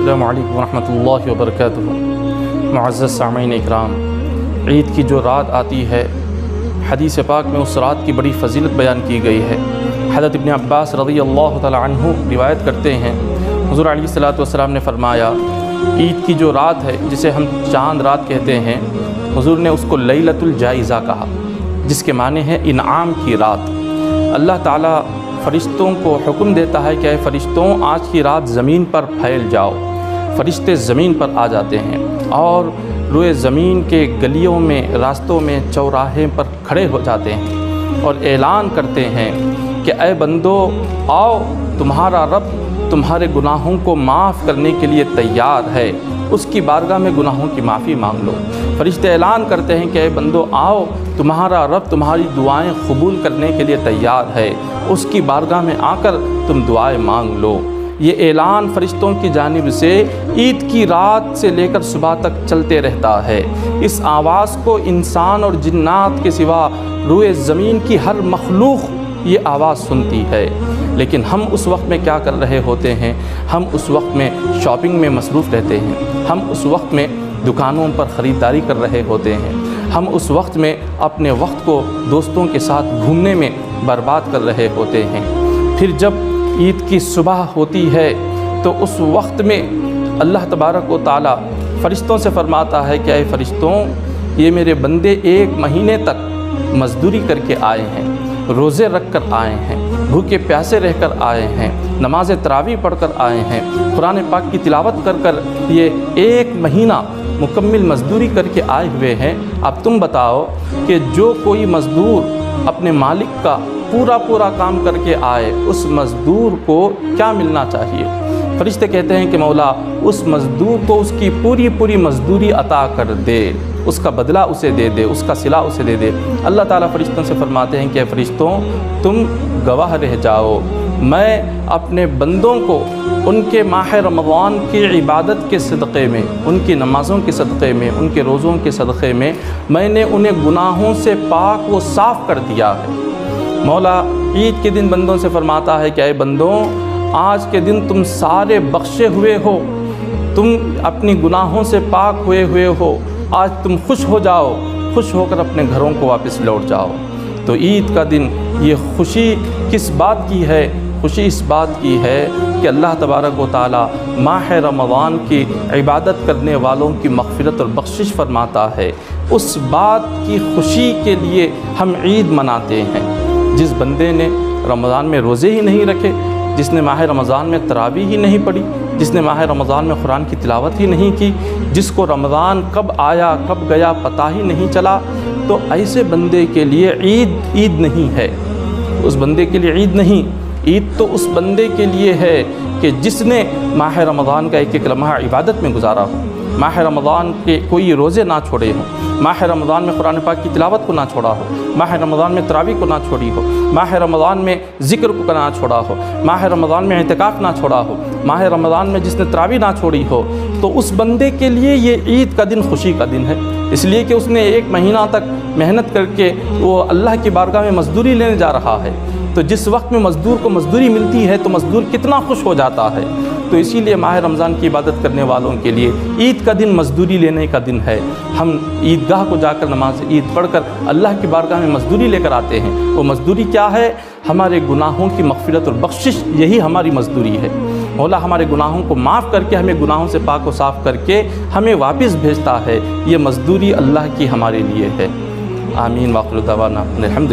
السلام علیکم ورحمۃ اللہ وبرکاتہ۔ معزز سامعین اکرام، عید کی جو رات آتی ہے، حدیث پاک میں اس رات کی بڑی فضیلت بیان کی گئی ہے۔ حضرت ابن عباس رضی اللہ تعالی عنہ روایت کرتے ہیں، حضور علیہ الصلوۃ والسلام نے فرمایا، عید کی جو رات ہے جسے ہم چاند رات کہتے ہیں، حضور نے اس کو لیلۃ الجائزہ کہا، جس کے معنی ہے انعام کی رات۔ اللہ تعالیٰ فرشتوں کو حکم دیتا ہے کہ اے فرشتوں، آج کی رات زمین پر پھیل جاؤ۔ فرشتے زمین پر آ جاتے ہیں اور روئے زمین کے گلیوں میں، راستوں میں، چوراہے پر کھڑے ہو جاتے ہیں اور اعلان کرتے ہیں کہ اے بندو، آؤ، تمہارا رب تمہارے گناہوں کو معاف کرنے کے لیے تیار ہے، اس کی بارگاہ میں گناہوں کی معافی مانگ لو۔ فرشتے اعلان کرتے ہیں کہ اے بندو، آؤ، تمہارا رب تمہاری دعائیں قبول کرنے کے لیے تیار ہے، اس کی بارگاہ میں آ کر تم دعائیں مانگ لو۔ یہ اعلان فرشتوں کی جانب سے عید کی رات سے لے کر صبح تک چلتے رہتا ہے۔ اس آواز کو انسان اور جنات کے سوا روئے زمین کی ہر مخلوق یہ آواز سنتی ہے، لیکن ہم اس وقت میں کیا کر رہے ہوتے ہیں؟ ہم اس وقت میں شاپنگ میں مصروف رہتے ہیں، ہم اس وقت میں دکانوں پر خریداری کر رہے ہوتے ہیں، ہم اس وقت میں اپنے وقت کو دوستوں کے ساتھ گھومنے میں برباد کر رہے ہوتے ہیں۔ پھر جب عید کی صبح ہوتی ہے تو اس وقت میں اللہ تبارک و تعالی فرشتوں سے فرماتا ہے کہ اے فرشتوں، یہ میرے بندے ایک مہینے تک مزدوری کر کے آئے ہیں، روزے رکھ کر آئے ہیں، بھوکے پیاسے رہ کر آئے ہیں، نماز تراویح پڑھ کر آئے ہیں، قرآن پاک کی تلاوت کر کر یہ ایک مہینہ مکمل مزدوری کر کے آئے ہوئے ہیں۔ اب تم بتاؤ کہ جو کوئی مزدور اپنے مالک کا پورا کام کر کے آئے، اس مزدور کو کیا ملنا چاہیے؟ فرشتے کہتے ہیں کہ مولا، اس مزدور کو اس کی پوری مزدوری عطا کر دے، اس کا بدلہ اسے دے دے، اس کا صلہ اسے دے دے۔ اللہ تعالیٰ فرشتوں سے فرماتے ہیں کہ اے فرشتوں، تم گواہ رہ جاؤ، میں اپنے بندوں کو ان کے ماہ رمضان کی عبادت کے صدقے میں، ان کی نمازوں کے صدقے میں، ان کے روزوں کے صدقے میں نے انہیں گناہوں سے پاک و صاف کر دیا ہے۔ مولا عید کے دن بندوں سے فرماتا ہے کہ اے بندوں، آج کے دن تم سارے بخشے ہوئے ہو، تم اپنی گناہوں سے پاک ہوئے ہو، آج تم خوش ہو جاؤ، خوش ہو کر اپنے گھروں کو واپس لوٹ جاؤ۔ تو عید کا دن یہ خوشی کس بات کی ہے؟ خوشی اس بات کی ہے کہ اللہ تبارک و تعالی ماہ رمضان کی عبادت کرنے والوں کی مغفرت اور بخشش فرماتا ہے۔ اس بات کی خوشی کے لیے ہم عید مناتے ہیں۔ جس بندے نے رمضان میں روزے ہی نہیں رکھے، جس نے ماہ رمضان میں تراویح ہی نہیں پڑھی، جس نے ماہ رمضان میں قرآن کی تلاوت ہی نہیں کی، جس کو رمضان کب آیا کب گیا پتہ ہی نہیں چلا، تو ایسے بندے کے لیے عید نہیں ہے۔ اس بندے کے لیے عید نہیں، عید تو اس بندے کے لیے ہے کہ جس نے ماہ رمضان کا ایک لمحہ عبادت میں گزارا ہو، ماہ رمضان کے کوئی روزے نہ چھوڑے ہوں، ماہ رمضان میں قرآن پاک کی تلاوت کو نہ چھوڑا ہو، ماہ رمضان میں تراویح کو نہ چھوڑی ہو، ماہ رمضان میں ذکر کو نہ چھوڑا ہو، ماہ رمضان میں اعتکاف نہ چھوڑا ہو، ماہ رمضان میں جس نے تراویح نہ چھوڑی ہو، تو اس بندے کے لیے یہ عید کا دن خوشی کا دن ہے، اس لیے کہ اس نے ایک مہینہ تک محنت کر کے وہ اللہ کی بارگاہ میں مزدوری لینے جا رہا ہے۔ تو جس وقت میں مزدور کو مزدوری ملتی ہے تو مزدور کتنا خوش ہو جاتا ہے۔ تو اسی لیے ماہ رمضان کی عبادت کرنے والوں کے لیے عید کا دن مزدوری لینے کا دن ہے۔ ہم عیدگاہ کو جا کر نماز عید پڑھ کر اللہ کی بارگاہ میں مزدوری لے کر آتے ہیں۔ وہ مزدوری کیا ہے؟ ہمارے گناہوں کی مغفرت اور بخشش، یہی ہماری مزدوری ہے۔ مولا ہمارے گناہوں کو معاف کر کے، ہمیں گناہوں سے پاک و صاف کر کے ہمیں واپس بھیجتا ہے۔ یہ مزدوری اللہ کی ہمارے لیے ہے۔ آمین۔ وآخر دعوانا الحمد